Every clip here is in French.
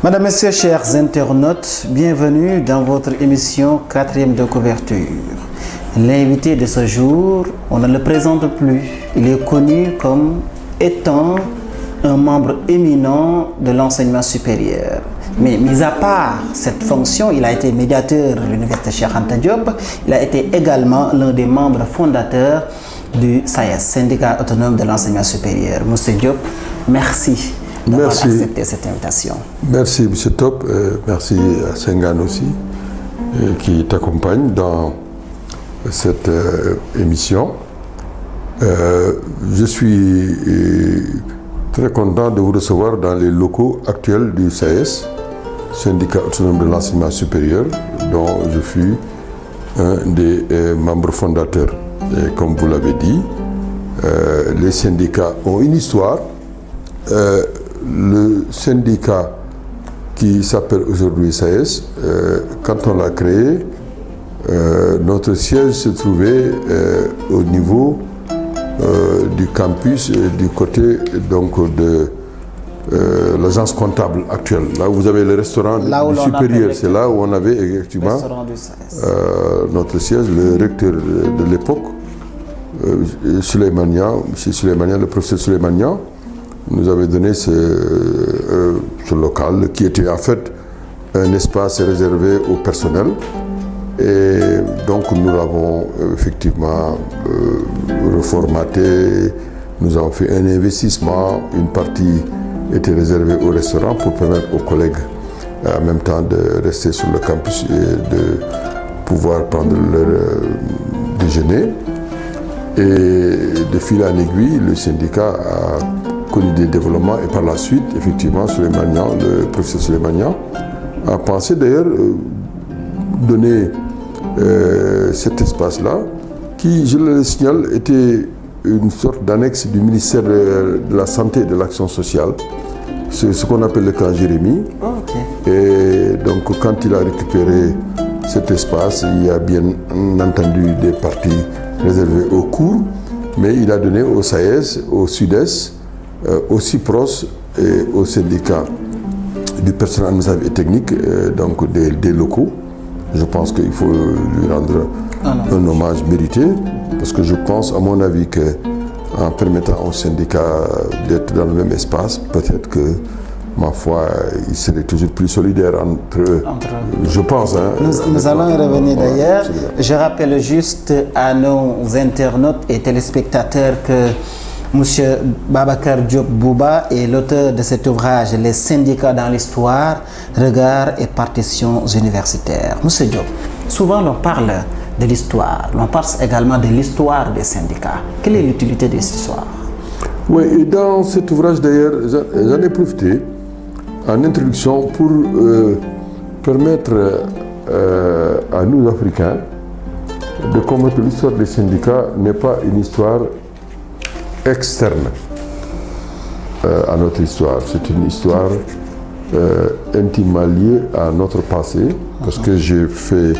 Madame, Messieurs, chers internautes, bienvenue dans votre émission 4e de couverture. L'invité de ce jour, on ne le présente plus. Il est connu comme étant un membre éminent de l'enseignement supérieur. Mais mis à part cette fonction, il a été médiateur de l'Université Cheikh Anta Diop. Il a été également l'un des membres fondateurs du SAES, Syndicat autonome de l'enseignement supérieur. Monsieur Diop, merci d'avoir accepté cette invitation. Merci, M. Top. Merci à Senghane aussi, qui t'accompagne dans cette émission. Je suis très content de vous recevoir dans les locaux actuels du SAES, Syndicat autonome de l'enseignement supérieur, dont je fus un des membres fondateurs. Et comme vous l'avez dit, les syndicats ont une histoire. Le syndicat qui s'appelle aujourd'hui SAES, quand on l'a créé, notre siège se trouvait au niveau du campus du côté donc de l'agence comptable actuelle. Là où vous avez le restaurant du supérieur, c'est là où on avait effectivement notre siège. Le recteur de l'époque, Souleymania, le professeur Souleymania, nous avait donné ce local qui était en fait un espace réservé au personnel. Et donc nous l'avons effectivement reformaté, nous avons fait un investissement, une partie était réservée au restaurant pour permettre aux collègues en même temps de rester sur le campus et de pouvoir prendre leur déjeuner. Et de fil en aiguille, le syndicat a connu des développements et par la suite, effectivement, le professeur Souleymania a pensé d'ailleurs donner cet espace-là, qui, je le signale, était une sorte d'annexe du ministère de la Santé et de l'Action sociale. C'est ce qu'on appelle le camp Jérémy. Et donc, quand il a récupéré cet espace, il y a bien entendu des parties réservées aux cours, mais il a donné au SAES, au Sud-Est, au CIPROS et au syndicat du personnel administratif et technique, donc des locaux. Je pense qu'il faut lui rendre un hommage mérité, parce que je pense, à mon avis, qu'en permettant au syndicat d'être dans le même espace, peut-être que, ma foi, il serait toujours plus solidaire entre eux. Je pense. Nous allons y revenir d'ailleurs. Je rappelle juste à nos internautes et téléspectateurs que M. Babacar Diop Bouba est l'auteur de cet ouvrage, Les syndicats dans l'histoire, regards et partitions universitaires. M. Diop, souvent l'on parle de l'histoire, l'on parle également de l'histoire des syndicats. Quelle est l'utilité de cette histoire? Oui, et dans cet ouvrage d'ailleurs, j'en ai profité en introduction pour permettre à nous Africains de comprendre que l'histoire des syndicats n'est pas une histoire externe à notre histoire. C'est une histoire intimement liée à notre passé, parce que j'ai fait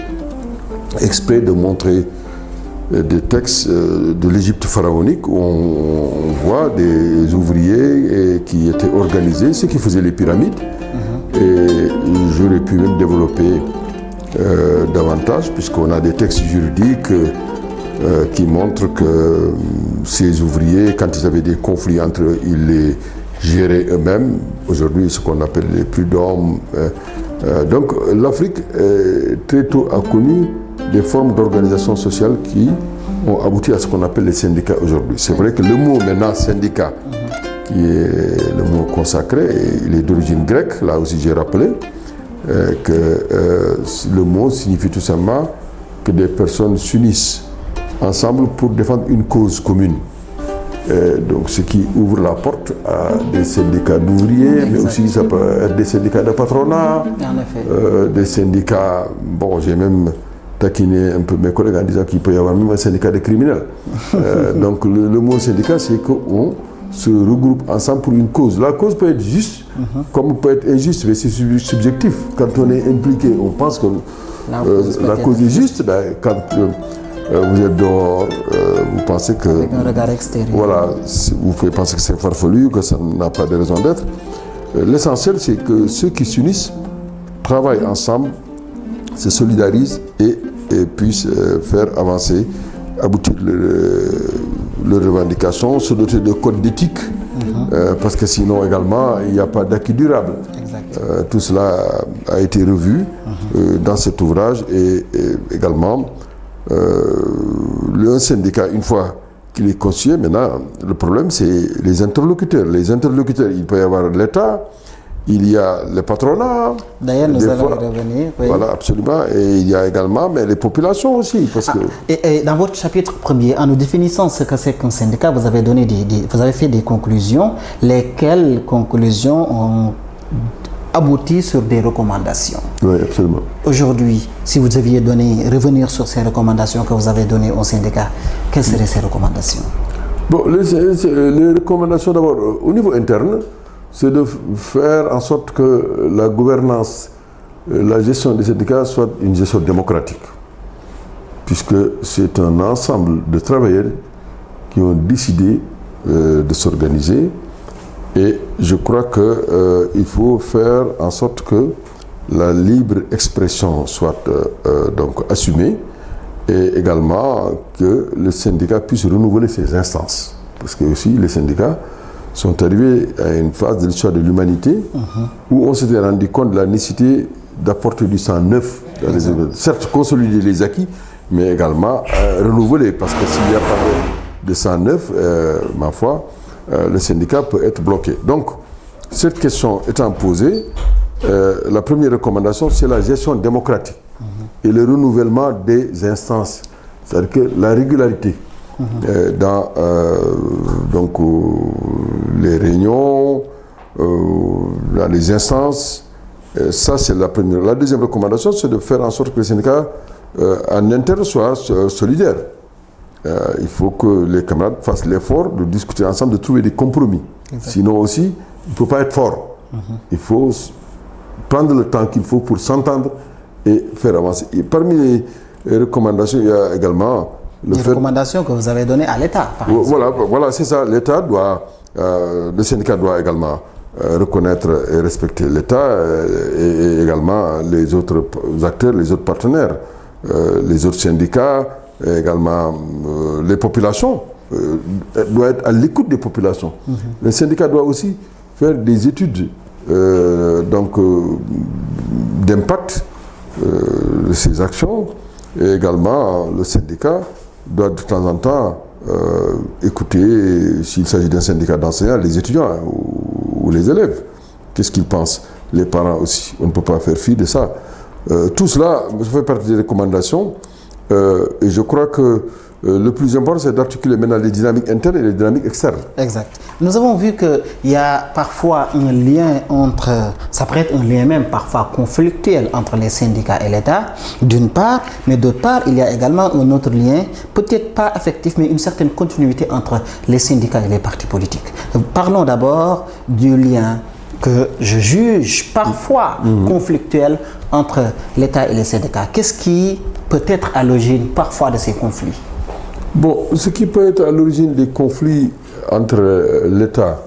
exprès de montrer des textes de l'Égypte pharaonique où on voit des ouvriers qui étaient organisés, ceux qui faisaient les pyramides. Et j'aurais pu même développer davantage, puisqu'on a des textes juridiques qui montrent que ces ouvriers, quand ils avaient des conflits entre eux, ils les géraient eux-mêmes. Aujourd'hui, ce qu'on appelle les prud'hommes. Donc l'Afrique, très tôt, a connu des formes d'organisation sociale qui ont abouti à ce qu'on appelle les syndicats aujourd'hui. C'est vrai que le mot maintenant syndicat, qui est le mot consacré, il est d'origine grecque, là aussi j'ai rappelé, que le mot signifie tout simplement que des personnes s'unissent ensemble pour défendre une cause commune. Donc ce qui ouvre la porte à des syndicats d'ouvriers, mais aussi ça peut être des syndicats de patronat, des syndicats, bon, j'ai même taquiné un peu mes collègues en disant qu'il peut y avoir même un syndicat de criminels. Donc le mot syndicat, c'est qu'on se regroupe ensemble pour une cause. La cause peut être juste, comme peut être injuste, mais c'est subjectif. Quand on est impliqué, on pense que la cause est juste. Quand vous êtes dehors, vous pensez que... Avec un regard extérieur. Voilà, vous pouvez penser que c'est farfelu, que ça n'a pas de raison d'être. l'essentiel, c'est que ceux qui s'unissent travaillent ensemble, se solidarisent et puissent faire avancer, aboutir leurs revendications, se doter de codes d'éthique, parce que sinon également il n'y a pas d'acquis durable. Tout cela a été revu dans cet ouvrage et également le syndicat, une fois qu'il est constitué, maintenant le problème c'est les interlocuteurs. Les interlocuteurs, il peut y avoir l'État, il y a le patronat. D'ailleurs, nous allons y revenir. Oui. Voilà, absolument. Et il y a également les populations aussi. Parce que... Et dans votre chapitre premier, en nous définissant ce que c'est qu'un syndicat, vous avez, vous avez fait des conclusions. Lesquelles conclusions ont abouti sur des recommandations? Oui, absolument. Aujourd'hui, si vous deviez revenir sur ces recommandations que vous avez données au syndicat, quelles seraient ces recommandations? Bon, les recommandations d'abord, au niveau interne, c'est de faire en sorte que la gouvernance, la gestion des syndicats soit une gestion démocratique. Puisque c'est un ensemble de travailleurs qui ont décidé de s'organiser. Et je crois qu'il faut faire en sorte que la libre expression soit donc assumée et également que le syndicat puisse renouveler ses instances. Parce que aussi les syndicats sont arrivés à une phase de l'histoire de l'humanité où on s'était rendu compte de la nécessité d'apporter du sang neuf dans les écoles. Certes, consolider les acquis, mais également renouveler. Parce que s'il n'y a pas de sang neuf, ma foi, le syndicat peut être bloqué. Donc, cette question étant posée, la première recommandation, c'est la gestion démocratique et le renouvellement des instances. C'est-à-dire que la régularité dans donc, les réunions, dans les instances, ça c'est la première. La deuxième recommandation, c'est de faire en sorte que les syndicats en interne soient solidaires. Il faut que les camarades fassent l'effort de discuter ensemble, de trouver des compromis. Sinon aussi, il ne peut pas être fort. Il faut prendre le temps qu'il faut pour s'entendre et faire avancer. Et parmi les recommandations, il y a également les recommandations que vous avez données à l'État, par exemple. Voilà, c'est ça. L'État doit, le syndicat doit également reconnaître et respecter l'État et également les autres acteurs, les autres partenaires, les autres syndicats, et également les populations, doit être à l'écoute des populations. Le syndicat doit aussi faire des études d'impact de ses actions et également le syndicat doit de temps en temps écouter, s'il s'agit d'un syndicat d'enseignants, les étudiants ou les élèves. Qu'est-ce qu'ils pensent? Les parents aussi. On ne peut pas faire fi de ça. Tout cela fait partie des recommandations et je crois que le plus important, c'est d'articuler maintenant les dynamiques internes et les dynamiques externes. Exact. Nous avons vu qu'il y a parfois un lien entre, ça pourrait être un lien même parfois conflictuel entre les syndicats et l'État, d'une part, mais d'autre part, il y a également un autre lien, peut-être pas affectif, mais une certaine continuité entre les syndicats et les partis politiques. Parlons d'abord du lien que je juge parfois conflictuel entre l'État et les syndicats. Qu'est-ce qui peut être à l'origine parfois de ces conflits? Bon, ce qui peut être à l'origine des conflits entre l'État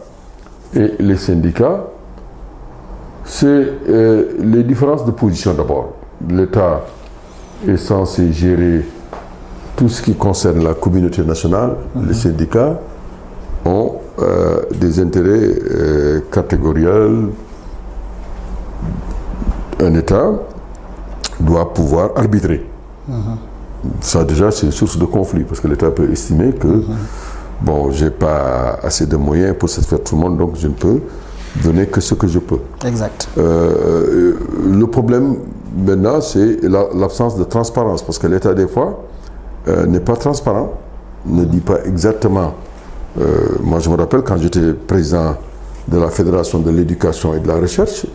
et les syndicats, c'est les différences de position d'abord. L'État est censé gérer tout ce qui concerne la communauté nationale. Les syndicats ont des intérêts catégoriels. Un État doit pouvoir arbitrer. Ça déjà c'est une source de conflit parce que l'État peut estimer que bon, j'ai pas assez de moyens pour satisfaire tout le monde, donc je ne peux donner que ce que je peux. Exact. Le problème maintenant, c'est l'absence de transparence parce que l'État des fois n'est pas transparent, ne dit pas exactement. Moi je me rappelle quand j'étais président de la Fédération de l'éducation et de la recherche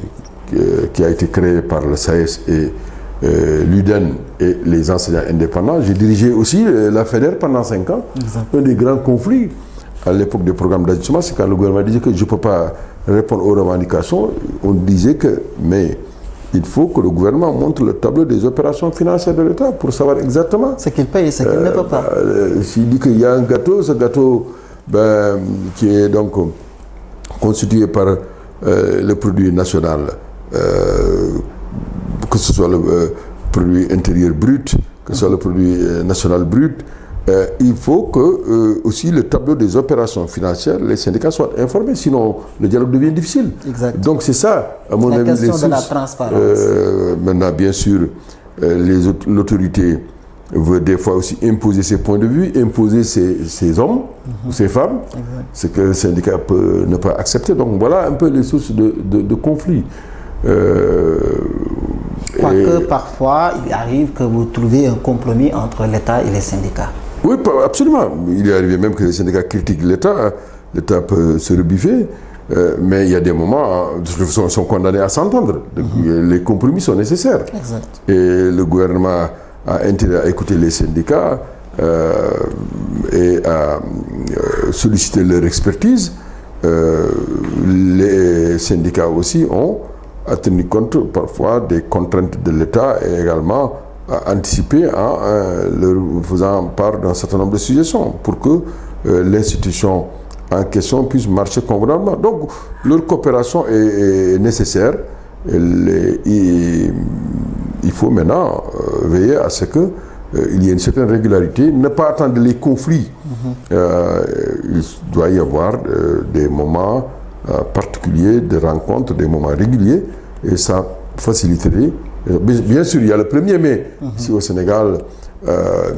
qui a été créée par le SAES et l'UDEN et les enseignants indépendants. J'ai dirigé aussi la FEDER pendant 5 ans. Exact. Un des grands conflits à l'époque des programmes d'ajustement, c'est quand le gouvernement disait que je ne peux pas répondre aux revendications. On disait que, mais il faut que le gouvernement montre le tableau des opérations financières de l'État pour savoir exactement ce qu'il paye et ce qu'il ne peut pas. S'il dit qu'il y a un gâteau, ce gâteau qui est donc constitué par le produit national, que ce soit le produit intérieur brut, que ce soit le produit national brut, il faut que aussi le tableau des opérations financières, les syndicats soient informés, sinon le dialogue devient difficile. Exact. Donc c'est ça, à mon avis, la question les de la sources. transparence. Maintenant, bien sûr, l'autorité veut des fois aussi imposer ses points de vue, imposer ses hommes ou ses femmes, ce que le syndicat peut ne pas accepter. Donc voilà un peu les sources de conflits. Quoique parfois, il arrive que vous trouviez un compromis entre l'État et les syndicats. Oui, absolument. Il est arrivé même que les syndicats critiquent l'État. L'État peut se rebiffer. Mais il y a des moments, ils sont condamnés à s'entendre. Les compromis sont nécessaires. Exact. Et le gouvernement a intérêt à écouter les syndicats et à solliciter leur expertise. Les syndicats aussi ont à tenir compte parfois des contraintes de l'État et également à anticiper en leur faisant part d'un certain nombre de suggestions pour que l'institution en question puisse marcher convenablement. Donc leur coopération est nécessaire. Il faut maintenant veiller à ce que il y ait une certaine régularité, ne pas attendre les conflits. Il doit y avoir des moments particuliers de rencontres, des moments réguliers, et ça faciliterait. Bien sûr, il y a le 1er mai ici au Sénégal,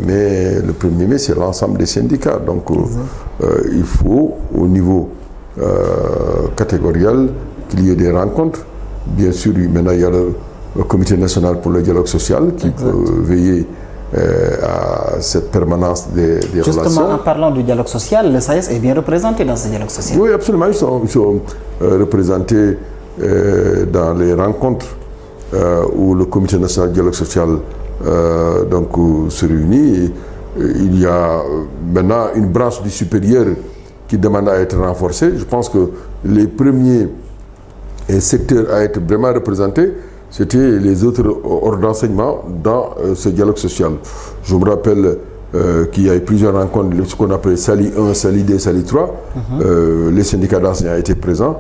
mais le 1er mai, c'est l'ensemble des syndicats. Donc, il faut, au niveau catégoriel, qu'il y ait des rencontres. Bien sûr, maintenant, il y a le Comité national pour le dialogue social qui peut veiller à cette permanence des Justement, relations. en parlant du dialogue social, le SAES est bien représenté dans ce dialogue social. Oui, absolument. Ils sont représentés dans les rencontres où le Comité national du dialogue social se réunit. Il y a maintenant une branche du supérieur qui demande à être renforcée. Je pense que les premiers secteurs à être vraiment représentés, c'était les autres ordres d'enseignement dans ce dialogue social. Je me rappelle qu'il y a eu plusieurs rencontres, ce qu'on appelait Sali 1, Sali 2, Sali 3. Les syndicats d'enseignants étaient présents,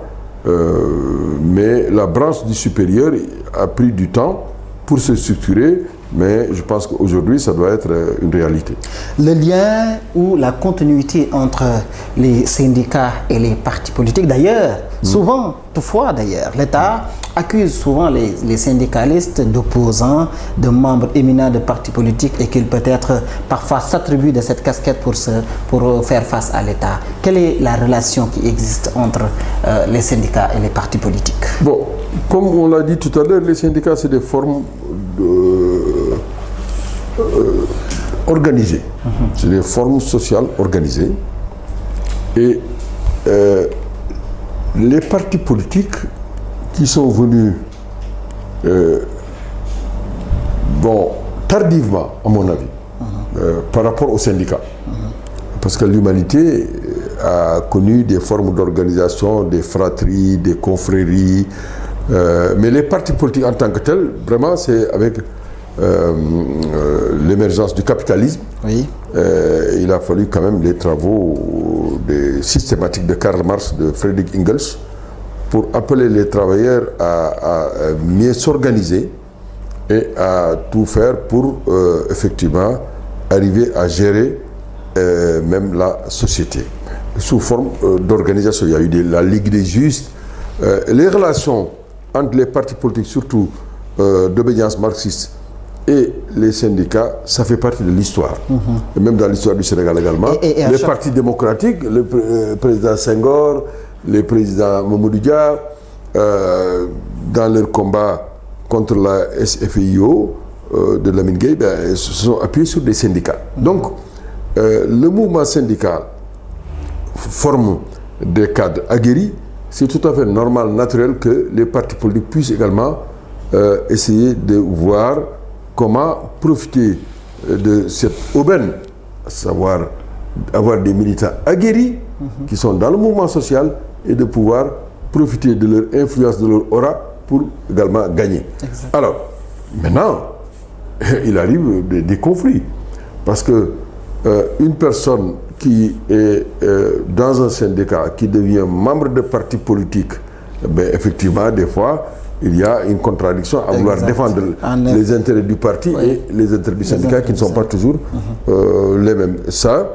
mais la branche du supérieur a pris du temps pour se structurer, mais je pense qu'aujourd'hui, ça doit être une réalité. Le lien ou la continuité entre les syndicats et les partis politiques, d'ailleurs, souvent, toutefois d'ailleurs, l'État accuse souvent les syndicalistes d'opposants, de membres éminents de partis politiques et qu'ils peut-être parfois s'attribuent de cette casquette pour faire face à l'État. Quelle est la relation qui existe entre les syndicats et les partis politiques? Bon, comme on l'a dit tout à l'heure, les syndicats, c'est des formes organisées. C'est des formes sociales organisées. Et les partis politiques qui sont venus tardivement, à mon avis, par rapport aux syndicats. Parce que l'humanité a connu des formes d'organisation, des fratries, des confréries. Mais les partis politiques en tant que tels, vraiment, c'est avec l'émergence du capitalisme. Oui. Il a fallu quand même les travaux systématiques de Karl Marx, de Friedrich Engels, pour appeler les travailleurs à mieux s'organiser et à tout faire pour effectivement arriver à gérer même la société sous forme d'organisation. Il y a eu la Ligue des Justes. Les relations entre les partis politiques, surtout d'obédience marxiste, et les syndicats, ça fait partie de l'histoire. Et même dans l'histoire du Sénégal également. Les partis démocratiques, le président Senghor, les présidents Mamadou Dia, dans leur combat contre la SFIO de Lamine Gueye, se sont appuyés sur des syndicats. Donc, le mouvement syndical forme des cadres aguerris. C'est tout à fait normal, naturel que les partis politiques puissent également essayer de voir comment profiter de cette aubaine, à savoir avoir des militants aguerris qui sont dans le mouvement social et de pouvoir profiter de leur influence, de leur aura pour également gagner. Exact. Alors, maintenant, il arrive des conflits parce que une personne qui est dans un syndicat, qui devient membre de parti politique Mais effectivement, des fois, il y a une contradiction à vouloir défendre les intérêts du parti et les intérêts du syndicat qui ne sont pas toujours les mêmes. Ça,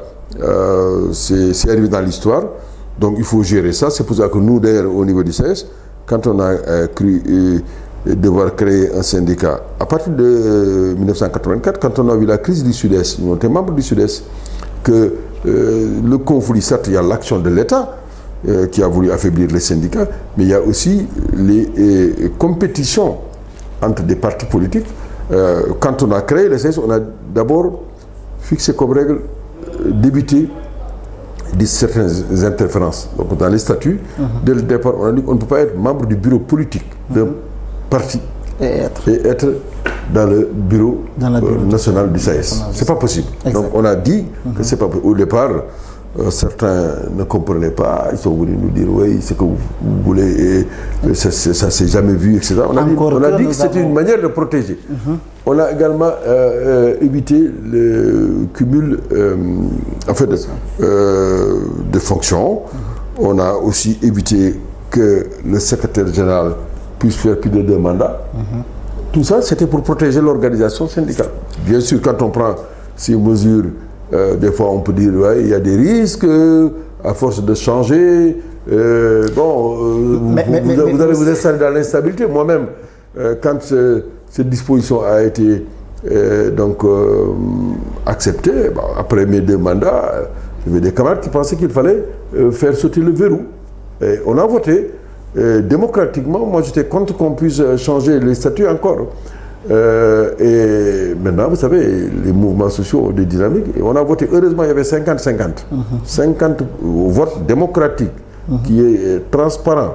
c'est arrivé dans l'histoire, donc il faut gérer ça. C'est pour ça que nous, d'ailleurs, au niveau du CS, quand on a cru devoir créer un syndicat, à partir de 1984, quand on a vu la crise du Sud-Est, nous étions membres du Sud-Est, que le conflit, certes, il y a l'action de l'État, qui a voulu affaiblir les syndicats, mais il y a aussi les compétitions entre des partis politiques. Quand on a créé le CS, on a d'abord fixé comme règle d'éviter certaines interférences. Donc dans les statuts, dès le départ, on a dit qu'on ne peut pas être membre du bureau politique d'un parti et être dans le bureau national du CS. C'est pas possible. Exact. Donc on a dit que c'est pas possible. Au départ, certains ne comprenaient pas, ils sont venus nous dire oui, ce que vous voulez, et ça s'est jamais vu, etc. On a dit que c'était une manière de protéger. On a également évité le cumul de fonctions. On a aussi évité que le secrétaire général puisse faire plus de 2 mandats. Tout ça, c'était pour protéger l'organisation syndicale. Bien sûr, quand on prend ces mesures, des fois on peut dire ouais, il y a des risques à force de changer. Vous allez vous installer dans l'instabilité. Moi-même, quand cette disposition a été acceptée, après mes 2 mandats, il y avait des camarades qui pensaient qu'il fallait faire sauter le verrou. Et on a voté démocratiquement. Moi, j'étais contre qu'on puisse changer les statuts encore. Et maintenant, vous savez, les mouvements sociaux ont des dynamiques. Et on a voté, heureusement, il y avait 50-50. 50 votes démocratiques, qui est transparent.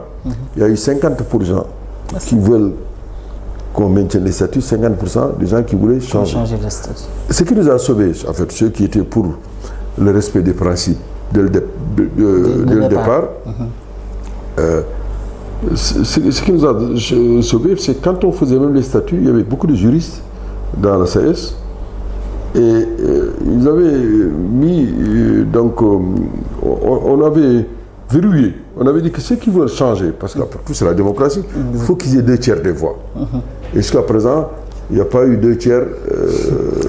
Il y a eu 50% qui veulent qu'on maintienne les statuts, 50% des gens qui voulaient changer les statuts. Ce qui nous a sauvés, en fait, ceux qui étaient pour le respect des principes dès le départ, ce qui nous a sauvés, c'est quand on faisait même les statuts, il y avait beaucoup de juristes dans la CS et ils avaient mis, on avait verrouillé, on avait dit que ceux qui veulent changer, parce qu'après tout c'est la démocratie, il faut qu'ils aient 2 tiers des voix. Et jusqu'à présent, il n'y a pas eu 2 tiers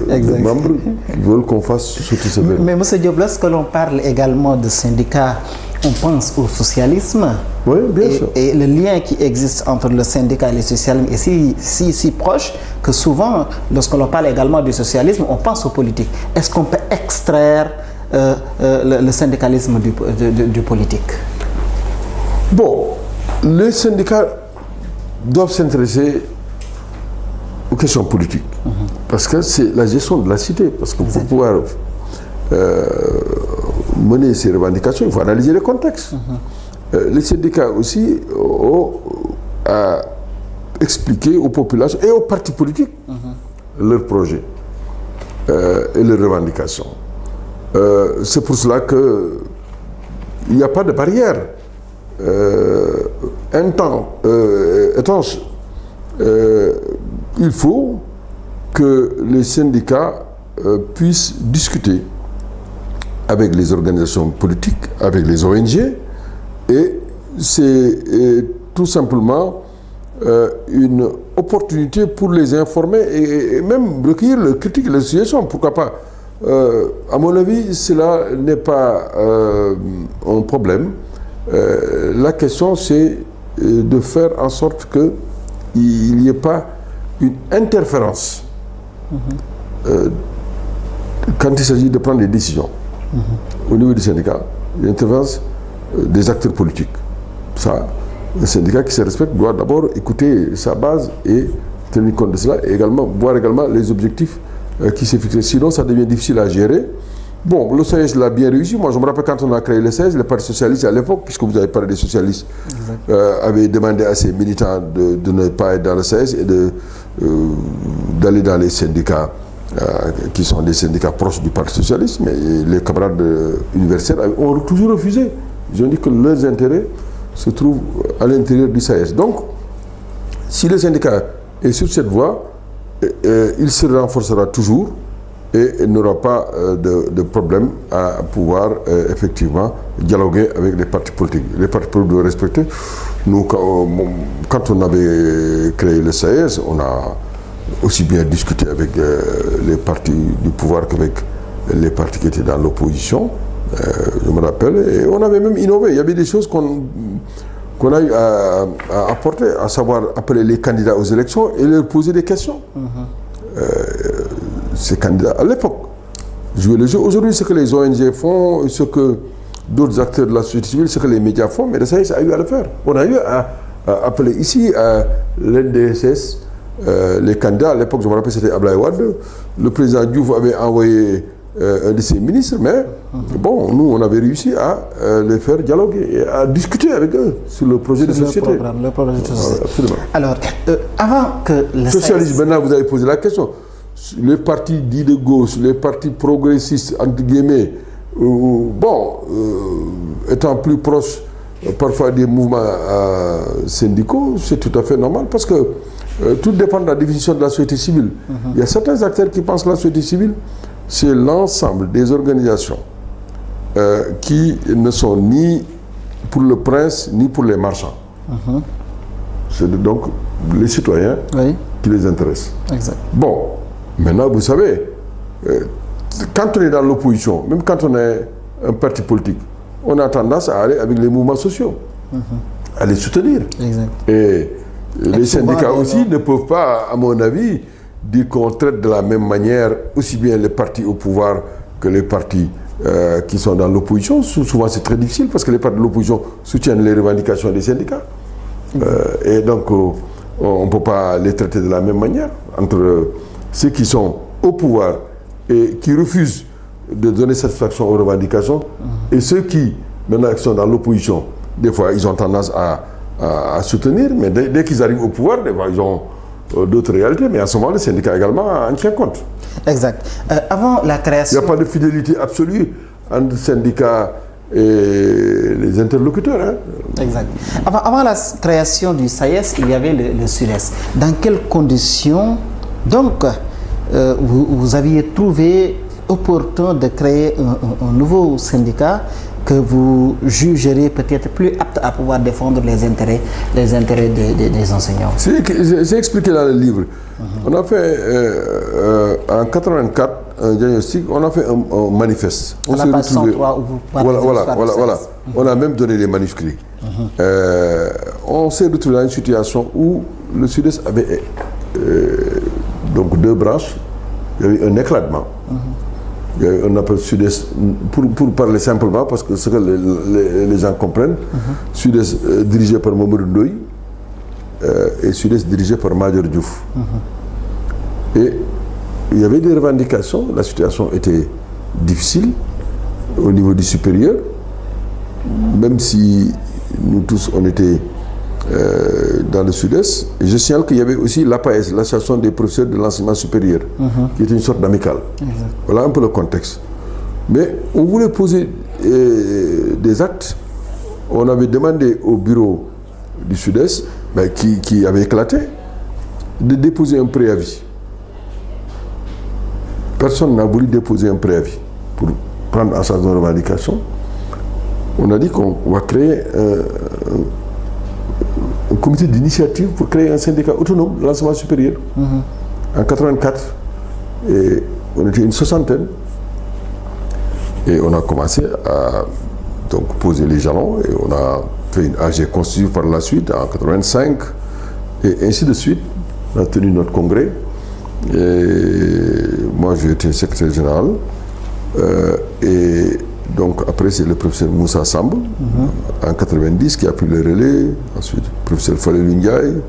de membres qui veulent qu'on fasse sauter ce verrou. Mais M. Diop, lorsque l'on parle également de syndicats, on pense au socialisme. Oui, bien sûr. Et le lien qui existe entre le syndicat et le socialisme est si proche que souvent, lorsque l'on parle également du socialisme, on pense aux politiques. Est-ce qu'on peut extraire le syndicalisme du politique? Bon, les syndicats doivent s'intéresser aux questions politiques. Parce que c'est la gestion de la cité. Parce que pour pouvoir mener ces revendications, il faut analyser le contexte. Les syndicats aussi ont à expliquer aux populations et aux partis politiques leurs projets et leurs revendications. C'est pour cela qu'il n'y a pas de barrière étanche. Il faut que les syndicats puissent discuter avec les organisations politiques, avec les ONG, et c'est tout simplement une opportunité pour les informer et même recueillir leurs critiques et leurs suggestions. Pourquoi pas? À mon avis, cela n'est pas un problème. La question, c'est de faire en sorte qu'il n'y ait pas une interférence quand il s'agit de prendre des décisions. Au niveau du syndicat, une interférence des acteurs politiques. Ça, un syndicat qui se respecte doit d'abord écouter sa base et tenir compte de cela et également voir également les objectifs qui s'est fixés. Sinon, ça devient difficile à gérer. Bon, le CS l'a bien réussi. Moi, je me rappelle quand on a créé le CS, le Parti socialiste à l'époque, puisque vous avez parlé des socialistes, avait demandé à ses militants de ne pas être dans le CS et d'aller dans les syndicats qui sont des syndicats proches du Parti socialiste. Mais les camarades universitaires ont toujours refusé. Ils ont dit que leurs intérêts se trouvent à l'intérieur du CS. Donc, si le syndicat est sur cette voie, il se renforcera toujours et il n'aura pas de problème à pouvoir effectivement dialoguer avec les partis politiques. Les partis politiques doivent respecter. Nous, quand on avait créé le SAES, on a aussi bien discuté avec les partis du pouvoir qu'avec les partis qui étaient dans l'opposition. Je me rappelle, et on avait même innové. Il y avait des choses qu'on a eu à apporter, à savoir appeler les candidats aux élections et leur poser des questions. Ces candidats, à l'époque, jouaient le jeu. Aujourd'hui, ce que les ONG font, ce que d'autres acteurs de la société civile, ce que les médias font, mais ça a eu à le faire. On a eu à appeler ici à l'NDSS, les candidats, à l'époque, je me rappelle, c'était Ablaye Wade. Le président Diouf avait envoyé un de ses ministres, mais bon, nous, on avait réussi à les faire dialoguer et à discuter avec eux sur le projet de société. Le projet de société. Absolument. Alors, avant que le socialiste, maintenant, vous avez posé la question. Les partis dits de gauche, les partis progressistes, entre guillemets, étant plus proches parfois des mouvements syndicaux, c'est tout à fait normal parce que tout dépend de la définition de la société civile. Il y a certains acteurs qui pensent que la société civile, c'est l'ensemble des organisations qui ne sont ni pour le prince ni pour les marchands. C'est donc les citoyens qui les intéressent. Exact. Bon, maintenant vous savez, quand on est dans l'opposition, même quand on est un parti politique, on a tendance à aller avec les mouvements sociaux, à les soutenir. Exact. Et les syndicats aussi ne peuvent pas, à mon avis, dire qu'on traite de la même manière aussi bien les partis au pouvoir que les partis qui sont dans l'opposition. Souvent c'est très difficile parce que les partis de l'opposition soutiennent les revendications des syndicats. Et donc on ne peut pas les traiter de la même manière entre ceux qui sont au pouvoir et qui refusent de donner satisfaction aux revendications et ceux qui, maintenant, sont dans l'opposition. Des fois, ils ont tendance à soutenir, mais dès qu'ils arrivent au pouvoir, des fois, ils ont d'autres réalités. Mais à ce moment, le syndicat également en tient compte. Exact. Avant la création... Il n'y a pas de fidélité absolue entre syndicats et les interlocuteurs. Hein. Exact. Avant la création du SAES, il y avait le SUDES. Dans quelles conditions, donc, vous aviez trouvé opportun de créer un nouveau syndicat que vous jugerez peut-être plus apte à pouvoir défendre les intérêts des enseignants? C'est expliqué dans le livre. On a fait, en 84, un diagnostic, on a fait un manifeste. On a pas 103 où vous parlez voilà. On a même donné les manuscrits. On s'est retrouvé dans une situation où le Sud-Est avait donc deux branches. Il y avait un éclatement. Il y a un appel Sud-Est, pour parler simplement, parce que ce que les gens comprennent, Sud-Est dirigé par Mamadou Ndoye et Sud-Est dirigé par Madior Diouf. Et il y avait des revendications, la situation était difficile au niveau du supérieur, même si nous tous on était dans le Sud-Est. Je signale qu'il y avait aussi l'APAES, l'association des professeurs de l'enseignement supérieur, qui était une sorte d'amicale. Voilà un peu le contexte. Mais on voulait poser des actes. On avait demandé au bureau du Sud-Est, qui avait éclaté, de déposer un préavis. Personne n'a voulu déposer un préavis pour prendre en charge nos revendications. On a dit qu'on va créer un comité d'initiative pour créer un syndicat autonome de l'enseignement supérieur. En 84, et on était une soixantaine. Et on a commencé à donc, poser les jalons et on a fait une AG constituée par la suite en 85 et ainsi de suite. On a tenu notre congrès. Et moi j'ai été secrétaire général. Et donc après c'est le professeur Moussa Samb en 90 qui a pris le relais. Ensuite le professeur Falelu Ndiaye,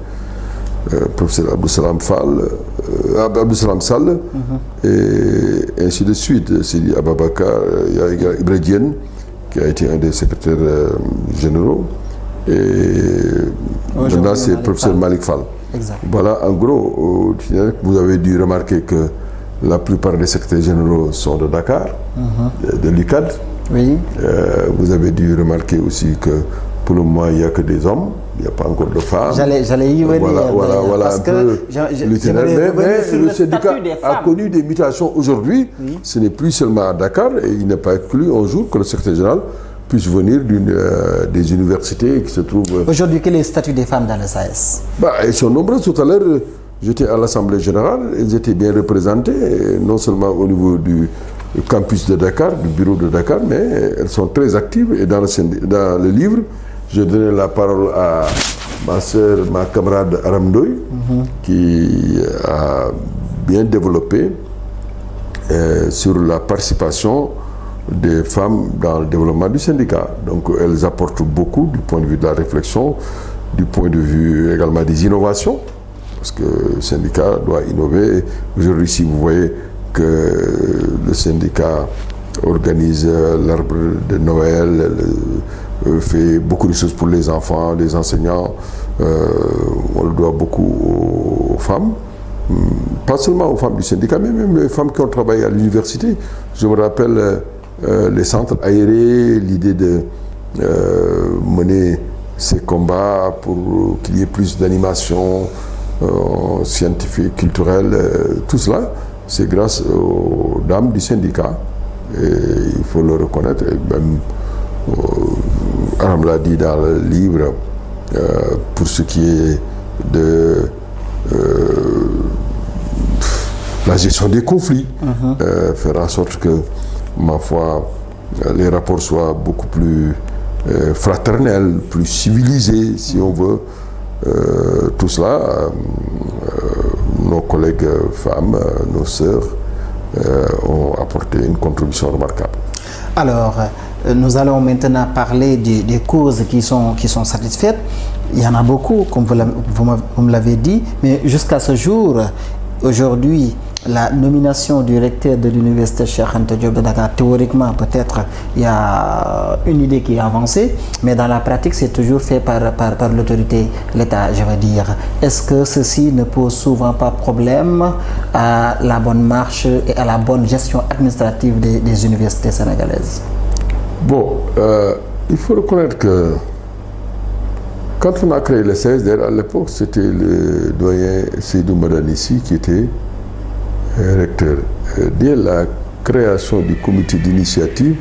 professeur Abdou Salam Sall et ainsi de suite. Sidi Ababakar, il y a Ibra Diène qui a été un des secrétaires généraux et maintenant c'est le professeur Malik Fall. Exact. Voilà, en gros, vous avez dû remarquer que la plupart des secrétaires généraux sont de Dakar, de l'UCAD. Oui. Vous avez dû remarquer aussi que Pour le moment, il n'y a que des hommes, il n'y a pas encore de femmes. J'allais y venir. Voilà parce un que peu l'itinéraire. Mais le syndicat a femmes. connu des mutations aujourd'hui. Oui. Ce n'est plus seulement à Dakar, et il n'est pas exclu un jour que le secrétaire général puisse venir des universités qui se trouvent... Aujourd'hui, quel est le statut des femmes dans le SAES? Elles sont nombreuses. Tout à l'heure, j'étais à l'Assemblée générale, elles étaient bien représentées, non seulement au niveau du campus de Dakar, du bureau de Dakar, mais elles sont très actives. Et dans le livre, je donnais la parole à ma sœur, ma camarade Aramdoy, qui a bien développé sur la participation des femmes dans le développement du syndicat. Donc elles apportent beaucoup du point de vue de la réflexion, du point de vue également des innovations, parce que le syndicat doit innover. Aujourd'hui, si vous voyez que le syndicat organise l'arbre de Noël, fait beaucoup de choses pour les enfants, les enseignants, on le doit beaucoup aux femmes, pas seulement aux femmes du syndicat, mais même les femmes qui ont travaillé à l'université. Je me rappelle les centres aérés, l'idée de mener ces combats pour qu'il y ait plus d'animation scientifique, culturelle, tout cela, c'est grâce aux dames du syndicat. Et il faut le reconnaître. Et même, Aram l'a dit dans le livre, pour ce qui est de la gestion des conflits, faire en sorte que, ma foi, les rapports soient beaucoup plus fraternels, plus civilisés, si on veut. Tout cela, nos collègues femmes, nos sœurs, ont apporté une contribution remarquable. Alors, nous allons maintenant parler des causes qui sont satisfaites. Il y en a beaucoup, comme vous me l'avez dit, mais jusqu'à ce jour, aujourd'hui, la nomination du recteur de l'université Cheikh Anta Diop de Dakar, théoriquement, peut-être, il y a une idée qui est avancée, mais dans la pratique, c'est toujours fait par l'autorité, l'État, je veux dire. Est-ce que ceci ne pose souvent pas problème à la bonne marche et à la bonne gestion administrative des universités sénégalaises? Bon, il faut reconnaître que quand on a créé le CES, à l'époque, c'était le doyen Seydou Madanissi qui était recteur. Dès la création du comité d'initiative,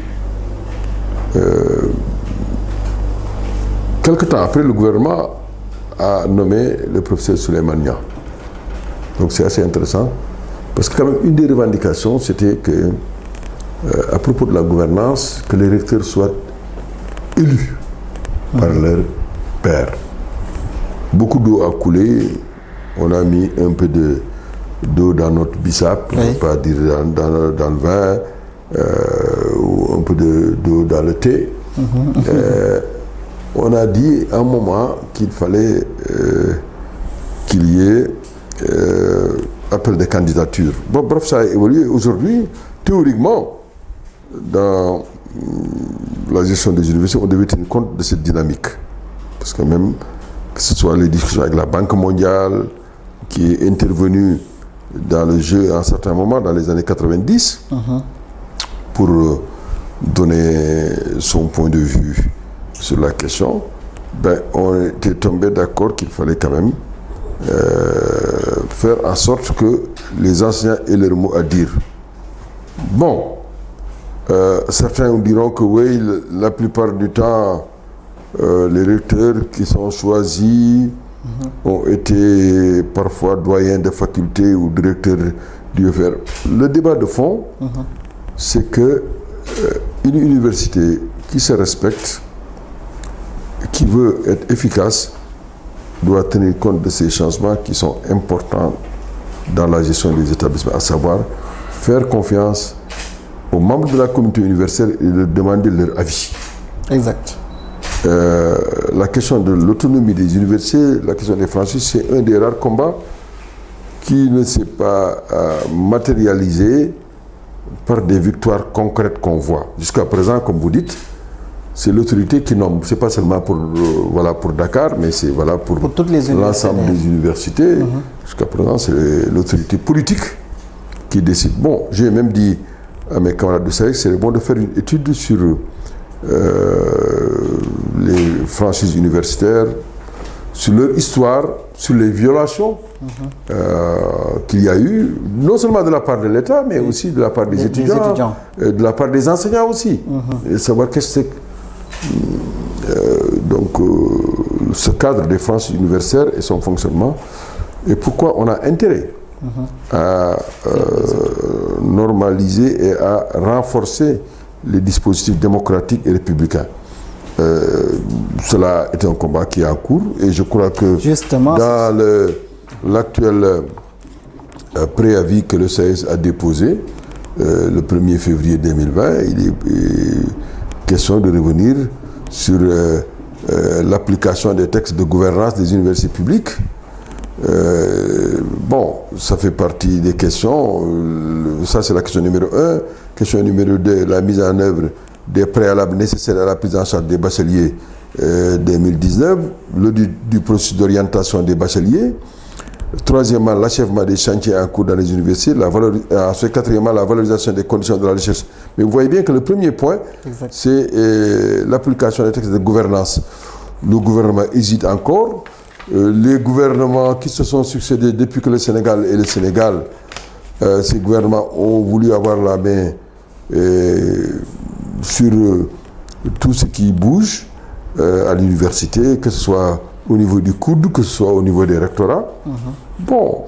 quelque temps après, le gouvernement a nommé le professeur Souleymane Niang. Donc c'est assez intéressant, parce que quand même une des revendications, c'était que, à propos de la gouvernance, que les recteurs soient élus par leur père. Beaucoup d'eau a coulé, on a mis un peu d'eau dans notre bissap, pour ne pas dire dans le vin, ou un peu d'eau dans le thé. On a dit à un moment qu'il fallait qu'il y ait appel de candidature. Bon, bref, ça a évolué. Aujourd'hui, théoriquement, dans la gestion des universités, on devait tenir compte de cette dynamique. Parce que même que ce soit les discussions avec la Banque mondiale, qui est intervenue dans le jeu à un certain moment, dans les années 90, pour donner son point de vue sur la question, on était tombé d'accord qu'il fallait quand même faire en sorte que les enseignants aient leur mot à dire. Bon, certains diront que oui, la plupart du temps, les recteurs qui sont choisis ont été parfois doyens de faculté ou directeurs du UFR. Le débat de fond, c'est que une université qui se respecte, qui veut être efficace, doit tenir compte de ces changements qui sont importants dans la gestion des établissements, à savoir faire confiance aux membres de la communauté universitaire et leur demander leur avis. Exact. La question de l'autonomie des universités, la question des franchises, c'est un des rares combats qui ne s'est pas matérialisé par des victoires concrètes qu'on voit. Jusqu'à présent, comme vous dites, c'est l'autorité qui nomme. C'est pas seulement pour Dakar, mais c'est pour l'ensemble des universités. Jusqu'à présent, c'est l'autorité politique qui décide. Bon, j'ai même dit à mes camarades de SAES, c'est bon de faire une étude sur les franchises universitaires, sur leur histoire, sur les violations qu'il y a eu, non seulement de la part de l'État, mais aussi de la part des étudiants. De la part des enseignants aussi. Et savoir qu'est-ce que c'est. Donc, ce cadre des franchises universitaires et son fonctionnement, et pourquoi on a intérêt à normaliser et à renforcer les dispositifs démocratiques et républicains. Cela est un combat qui est en cours et je crois que justement, dans l'actuel préavis que le SAES a déposé le 1er février 2020, il est question de revenir sur l'application des textes de gouvernance des universités publiques. Bon, ça fait partie des questions. Ça, c'est la question numéro 1. Question numéro 2, la mise en œuvre des préalables nécessaires à la prise en charge des bacheliers 2019, du processus d'orientation des bacheliers. Troisièmement, l'achèvement des chantiers en cours dans les universités. Ensuite, quatrièmement, la valorisation des conditions de la recherche. Mais vous voyez bien que le premier point, c'est l'application des textes de gouvernance. Le gouvernement hésite encore. Les gouvernements qui se sont succédés depuis que le Sénégal est le Sénégal, ces gouvernements ont voulu avoir la main sur tout ce qui bouge à l'université, que ce soit au niveau du COUD, que ce soit au niveau des rectorats. Bon,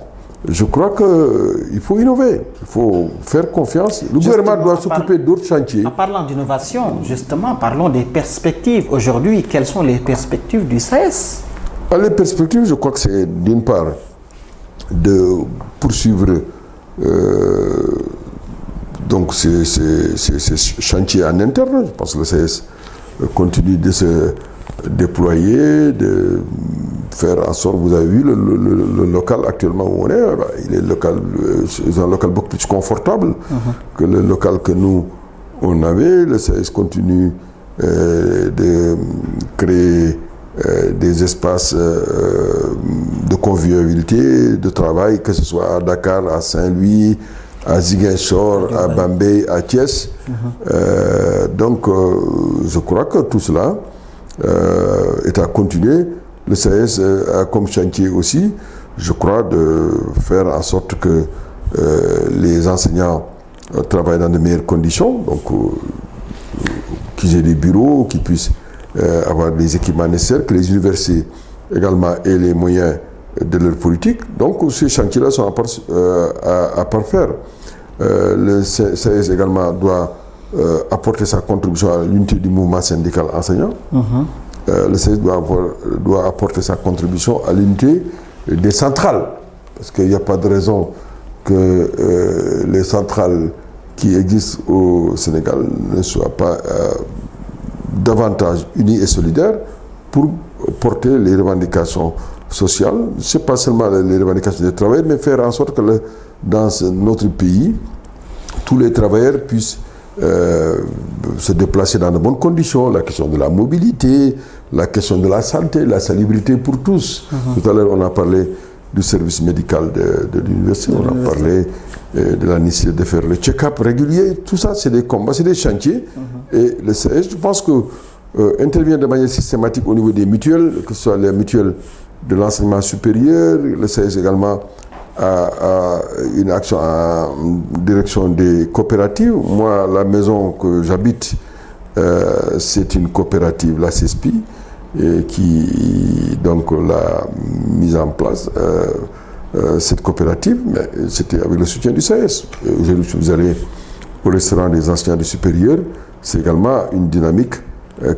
je crois qu'il faut innover, il faut faire confiance. Le gouvernement doit s'occuper d'autres chantiers. En parlant d'innovation, justement, parlons des perspectives. Aujourd'hui, quelles sont les perspectives du SAES? Les perspectives, je crois que c'est d'une part de poursuivre donc ces chantiers en interne. Je pense que le SAES continue de se déployer, de faire en sorte, vous avez vu le local actuellement où on est, il est un local beaucoup plus confortable que le local que nous on avait. Le SAES continue de créer des espaces de convivialité, de travail, que ce soit à Dakar, à Saint-Louis, à Ziguinchor, à Bambey, à Thiès. Donc, je crois que tout cela est à continuer. Le SAES a comme chantier aussi, je crois, de faire en sorte que les enseignants travaillent dans de meilleures conditions, donc qu'ils aient des bureaux, qu'ils puissent avoir des équipements nécessaires, que les universités également aient les moyens de leur politique. Donc ces chantiers-là sont à parfaire. Le SAES également doit apporter sa contribution à l'unité du mouvement syndical enseignant. Le SAES doit apporter sa contribution à l'unité des centrales, parce qu'il n'y a pas de raison que les centrales qui existent au Sénégal ne soient pas davantage unis et solidaires pour porter les revendications sociales. Ce n'est pas seulement les revendications des travailleurs, mais faire en sorte que dans notre pays, tous les travailleurs puissent se déplacer dans de bonnes conditions. La question de la mobilité, la question de la santé, la salubrité pour tous. Tout à l'heure, on a parlé du service médical de l'université, on a parlé de la nécessité de faire le check-up régulier. Tout ça, c'est des combats, c'est des chantiers. Et le SAES, je pense que intervient de manière systématique au niveau des mutuelles, que ce soit les mutuelles de l'enseignement supérieur. Le SAES également a une action en direction des coopératives. Moi, la maison que j'habite, c'est une coopérative, la CESPI, qui donc l'a mise en place. Cette coopérative, mais c'était avec le soutien du SAES. Aujourd'hui, si vous allez au restaurant des enseignants du supérieur, c'est également une dynamique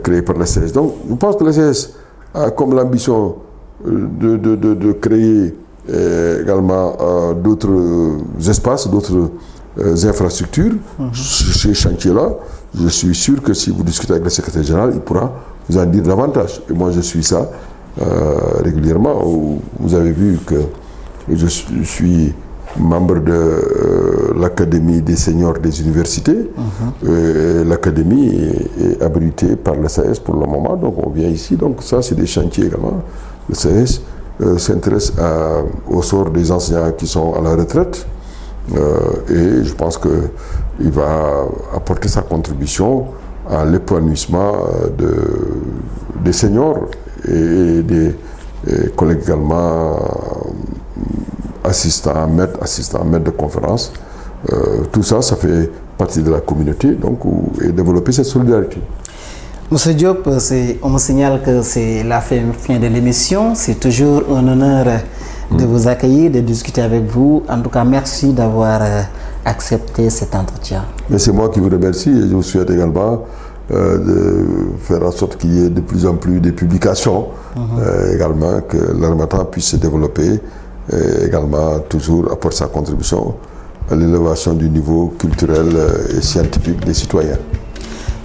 créée par le SAES. Donc, je pense que le SAES a comme l'ambition de créer également d'autres espaces, d'autres infrastructures. Ces chantiers-là, je suis sûr que si vous discutez avec le secrétaire général, il pourra vous en dire davantage. Et moi, je suis ça régulièrement. Vous avez vu que je suis membre de l'Académie des seniors des universités. L'académie est abritée par le SAES pour le moment, donc on vient ici. Donc ça, c'est des chantiers également. Le SAES s'intéresse au sort des enseignants qui sont à la retraite et je pense qu'il va apporter sa contribution à l'épanouissement des seniors et des collègues également assistants, maîtres de conférences. Tout ça, ça fait partie de la communauté, donc, et développer cette solidarité. Monsieur Diop, on me signale que c'est la fin de l'émission. C'est toujours un honneur de vous accueillir, de discuter avec vous. En tout cas, merci d'avoir accepté cet entretien. Mais c'est moi qui vous remercie et je vous souhaite également de faire en sorte qu'il y ait de plus en plus de publications, également que l'Harmattan puisse se développer, et également toujours apporter sa contribution à l'élévation du niveau culturel et scientifique des citoyens.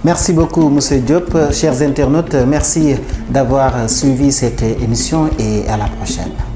Merci beaucoup, Monsieur Diop. Chers internautes, merci d'avoir suivi cette émission et à la prochaine.